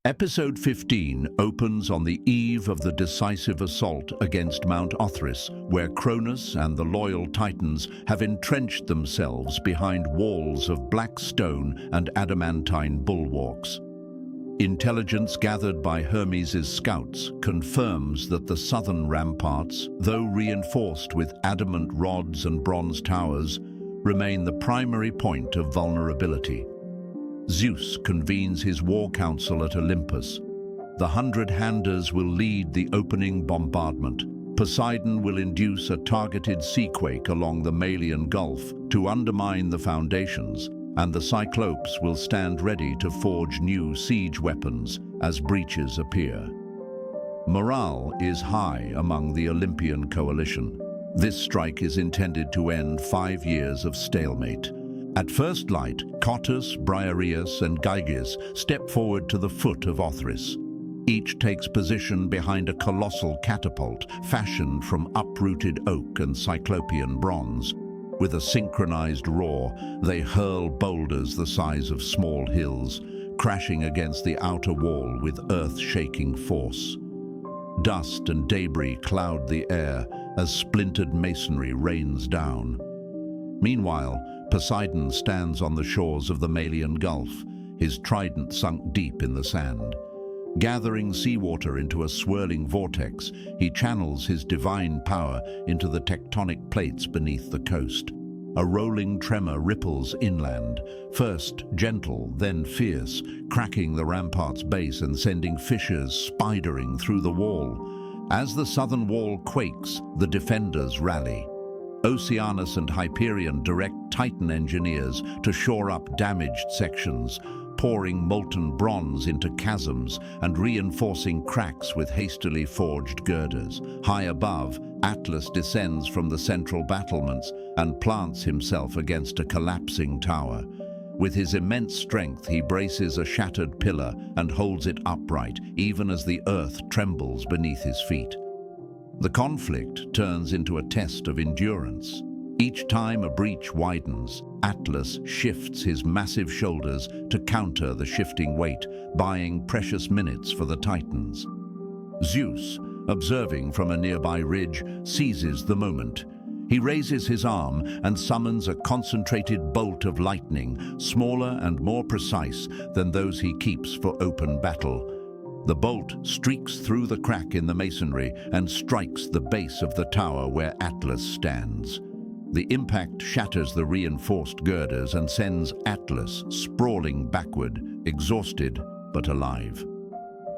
Episode 15 opens on the eve of the decisive assault against Mount Othrys, where Cronus and the loyal Titans have entrenched themselves behind walls of black stone and adamantine bulwarks. Intelligence gathered by Hermes' scouts confirms that the southern ramparts, though reinforced with adamant rods and bronze towers, remain the primary point of vulnerability. Zeus convenes his war council at Olympus. The Hundred-Handers will lead the opening bombardment. Poseidon will induce a targeted seaquake along the Malian Gulf to undermine the foundations, and the Cyclopes will stand ready to forge new siege weapons as breaches appear. Morale is high among the Olympian coalition. This strike is intended to end 5 years of stalemate. At first light, Cottus, Briareus, and Gyges step forward to the foot of Othrys. Each takes position behind a colossal catapult fashioned from uprooted oak and Cyclopean bronze. With a synchronized roar, they hurl boulders the size of small hills, crashing against the outer wall with earth-shaking force. Dust and debris cloud the air as splintered masonry rains down. Meanwhile, Poseidon stands on the shores of the Malian Gulf, his trident sunk deep in the sand. Gathering seawater into a swirling vortex, he channels his divine power into the tectonic plates beneath the coast. A rolling tremor ripples inland, first gentle, then fierce, cracking the rampart's base and sending fissures spidering through the wall. As the southern wall quakes, the defenders rally. Oceanus and Hyperion direct Titan engineers to shore up damaged sections, pouring molten bronze into chasms and reinforcing cracks with hastily forged girders. High above, Atlas descends from the central battlements and plants himself against a collapsing tower. With his immense strength, he braces a shattered pillar and holds it upright, even as the earth trembles beneath his feet. The conflict turns into a test of endurance. Each time a breach widens, Atlas shifts his massive shoulders to counter the shifting weight, buying precious minutes for the Titans. Zeus, observing from a nearby ridge, seizes the moment. He raises his arm and summons a concentrated bolt of lightning, smaller and more precise than those he keeps for open battle. The bolt streaks through the crack in the masonry and strikes the base of the tower where Atlas stands. The impact shatters the reinforced girders and sends Atlas sprawling backward, exhausted but alive.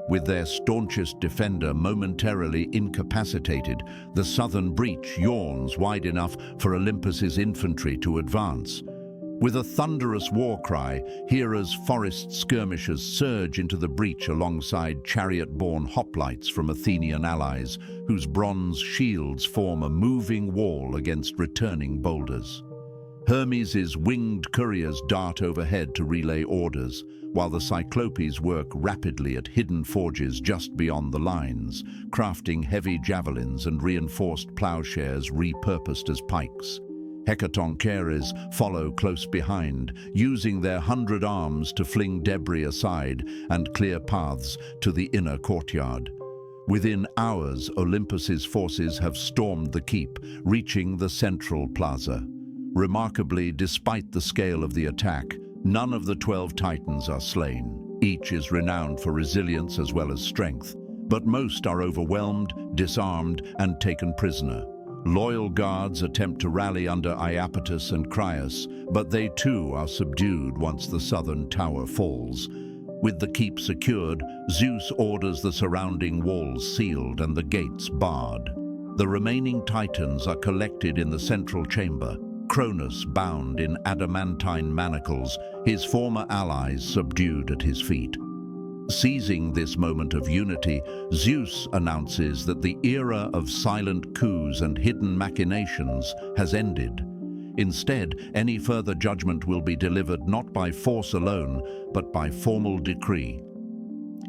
With their staunchest defender momentarily incapacitated, the southern breach yawns wide enough for Olympus's infantry to advance. With a thunderous war cry, Hera's forest skirmishers surge into the breach alongside chariot-borne hoplites from Athenian allies, whose bronze shields form a moving wall against returning boulders. Hermes' winged couriers dart overhead to relay orders, while the Cyclopes work rapidly at hidden forges just beyond the lines, crafting heavy javelins and reinforced plowshares repurposed as pikes. Hecatoncheires follow close behind, using their 100 arms to fling debris aside and clear paths to the inner courtyard. Within hours, Olympus's forces have stormed the keep, reaching the central plaza. Remarkably, despite the scale of the attack, none of the 12 Titans are slain. Each is renowned for resilience as well as strength, but most are overwhelmed, disarmed, and taken prisoner. Loyal guards attempt to rally under Iapetus and Cryas, but they too are subdued once the southern tower falls. With the keep secured, Zeus orders the surrounding walls sealed and the gates barred. The remaining Titans are collected in the central chamber, Cronus bound in adamantine manacles, his former allies subdued at his feet. Seizing this moment of unity, Zeus announces that the era of silent coups and hidden machinations has ended. Instead, any further judgment will be delivered not by force alone, but by formal decree.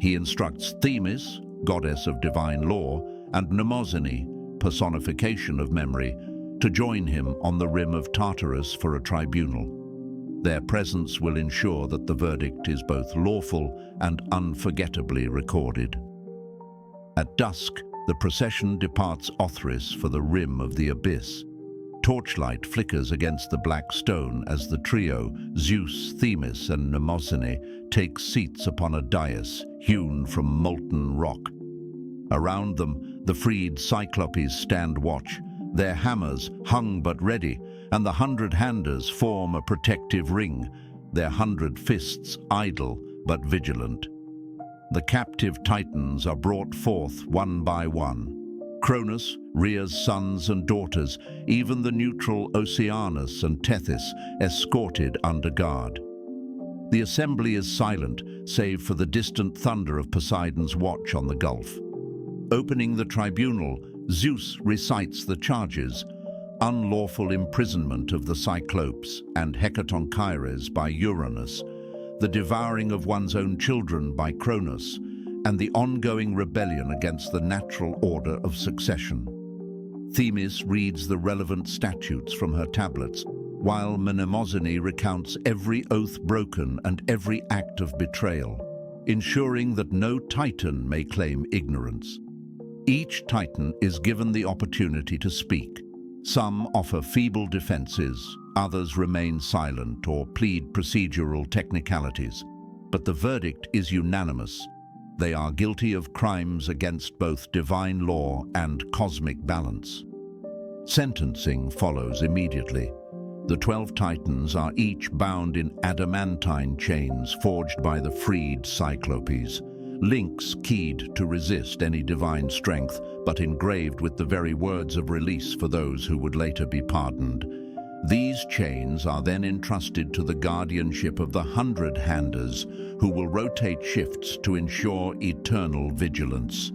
He instructs Themis, goddess of divine law, and Mnemosyne, personification of memory, to join him on the rim of Tartarus for a tribunal. Their presence will ensure that the verdict is both lawful and unforgettably recorded. At dusk, the procession departs Othrys for the rim of the abyss. Torchlight flickers against the black stone as the trio, Zeus, Themis, and Mnemosyne, take seats upon a dais hewn from molten rock. Around them, the freed Cyclopes stand watch, their hammers hung but ready, and the Hundred-Handers form a protective ring, their 100 fists idle but vigilant. The captive Titans are brought forth one by one. Cronus rears sons and daughters, even the neutral Oceanus and Tethys escorted under guard. The assembly is silent, save for the distant thunder of Poseidon's watch on the gulf. Opening the tribunal, Zeus recites the charges: unlawful imprisonment of the Cyclopes and Hecatonchires by Uranus, the devouring of one's own children by Cronus, and the ongoing rebellion against the natural order of succession. Themis reads the relevant statutes from her tablets, while Mnemosyne recounts every oath broken and every act of betrayal, ensuring that no Titan may claim ignorance. Each Titan is given the opportunity to speak. Some offer feeble defenses, others remain silent or plead procedural technicalities. But the verdict is unanimous. They are guilty of crimes against both divine law and cosmic balance. Sentencing follows immediately. The 12 Titans are each bound in adamantine chains forged by the freed Cyclopes, links keyed to resist any divine strength, but engraved with the very words of release for those who would later be pardoned. These chains are then entrusted to the guardianship of the Hundred-Handers, who will rotate shifts to ensure eternal vigilance.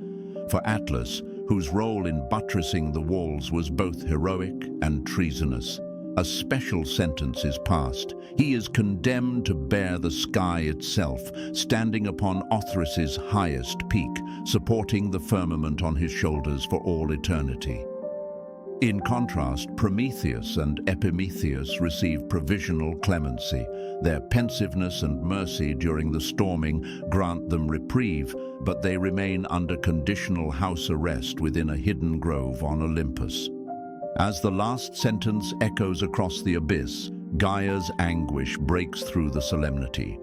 For Atlas, whose role in buttressing the walls was both heroic and treasonous, a special sentence is passed. He is condemned to bear the sky itself, standing upon Othrys's highest peak, supporting the firmament on his shoulders for all eternity. In contrast, Prometheus and Epimetheus receive provisional clemency. Their pensiveness and mercy during the storming grant them reprieve, but they remain under conditional house arrest within a hidden grove on Olympus. As the last sentence echoes across the abyss, Gaia's anguish breaks through the solemnity.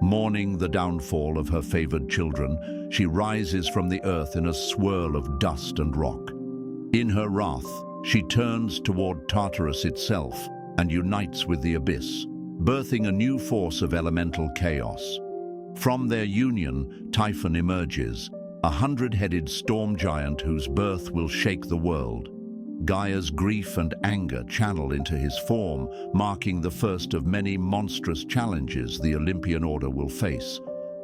Mourning the downfall of her favored children, she rises from the earth in a swirl of dust and rock. In her wrath, she turns toward Tartarus itself and unites with the abyss, birthing a new force of elemental chaos. From their union, Typhon emerges, a 100-headed storm giant whose birth will shake the world. Gaia's grief and anger channel into his form, marking the first of many monstrous challenges the Olympian order will face.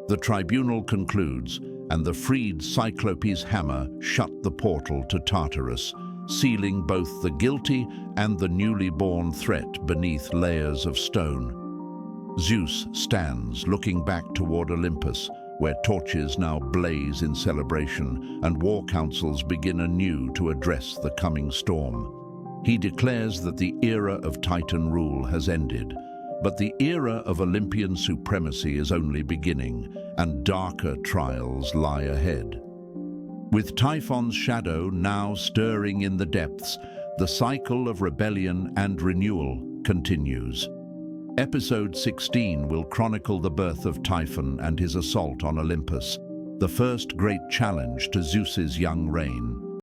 The tribunal concludes, and the freed Cyclopes' hammer shut the portal to Tartarus, sealing both the guilty and the newly born threat beneath layers of stone. Zeus stands, looking back toward Olympus, where torches now blaze in celebration and war councils begin anew to address the coming storm. He declares that the era of Titan rule has ended, but the era of Olympian supremacy is only beginning, and darker trials lie ahead. With Typhon's shadow now stirring in the depths, the cycle of rebellion and renewal continues. Episode 16 will chronicle the birth of Typhon and his assault on Olympus, the first great challenge to Zeus's young reign.